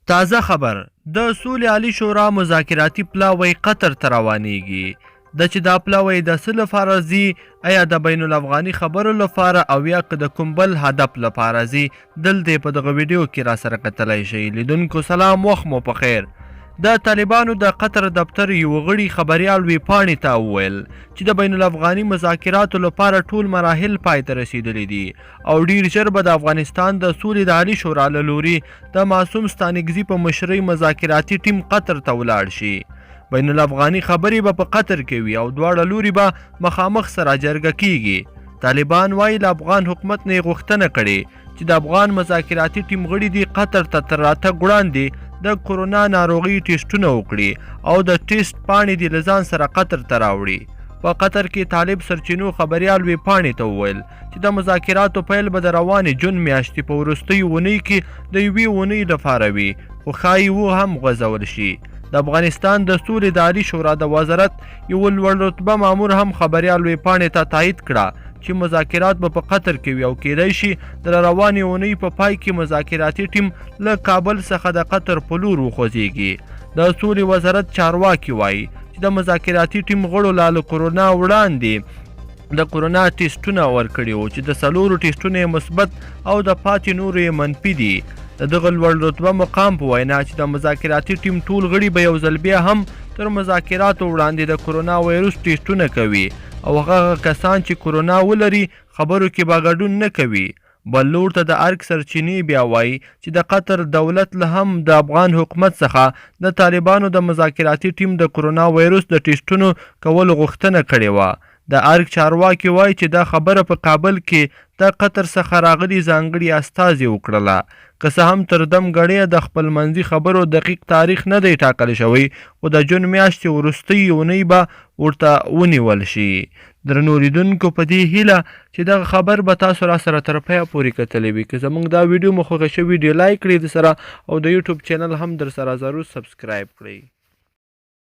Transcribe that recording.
تازه خبر د سولې عالي شورا مذاکراتي پلاوی قطر ته روانېږي د چې دا پلاوی د څه لپاره ځي، آیا د بین الافغاني خبرو لپاره او یا که د کوم بل هدف لپاره ځي، دلته په دغه ویډیو کې را سره کتلی شئ. لیدونکو سلام، وخت مو په خیر. د طالبانو د قطر دفتر یو غړي خبریال ویبپاڼې ته وویل چې د بین الافغاني مذاکراتو لپاره ټول مراحل پای ته رسیدلي دي او ډیر ژر به د افغانستان د سولې د عالي شورا له لوري د معصوم ستانکزي په مشرۍ مذاکراتي ټیم قطر ته ولاړ شي. بین الافغاني خبرې به په قطر کې وي او دواړه لوري به مخامخ سره جرګه کیږي. طالبان وایي له افغان حکومت نه غوښتنه کړې چې د افغان مذاکراتي ټیم غړي دي قطر ته تر راتګ وړاندې د کرونا ناروغي ټیسټونه وکړي او د ټیسټ پاڼې دې له ځان سره قطر ته راوړي. په قطر کې طالب سرچینو خبریال ویبپاڼې ته وویل چې د مذاکراتو پیل به د روانې جون میاشتې په وروستیو اونۍ کې د یوې اونۍ لپاره وي، خو ښایي و هم غځول شي. د افغانستان د سولې د عالي شورا د وزارت یو لوړ رتبه مامور هم خبریال ویبپاڼې ته تایید کړه چې مذاکرات به په قطر کې وي او کیدای شي د روانې اونۍ په پای کې مذاکراتي ټیم له کابل څخه د قطر په لور وخوځېږي. د سولې وزارت چارواکي وایي چې د مذاکراتي ټیم غړو له کرونا وړاندې د کرونا ټیسټونه ورکړي وو چې د 4 ټیسټونه مثبت او د پاتې نورو یې منفي دي. د دغه لوړ رتبه مقام په وینا چې د مذاکراتي ټیم ټول غړي به یو ځل بیا هم تر مذاکراتو وړاندې د کرونا وایرس ټیسټونه کوي او هغه کسان چې کرونا ولري خبرو کې به ګډون نه کوي. بل لور ته د ارګ سرچینې بیا وایي چې د قطر دولت له هم د افغان حکومت څخه د طالبانو د مذاکراتي ټیم د کرونا وایرس د ټیسټونو کولو غوښتنه کړې وه. د ارګ چارواکي وایي چې دا خبره په کابل کې د قطر څخه راغلي ځانګړي استازي وکړله. که څه هم تر دم ګړیه د خپلمنځي خبرو دقیق تاریخ نه دی ټاکل شوی، خو د جون میاشتې وروستۍ اونۍ به ورته ونیول شي. درنو لیدونکو، په دې هیله چې دغه خبر به تاسو را سره تر پایه پورې کتلی وي. که زموږ دا ویډیو مو خوښه شوي، ډېر لایک کړئ د سره او د یوټیوب چینل هم در سره ضرور سبسکرایب کړئ.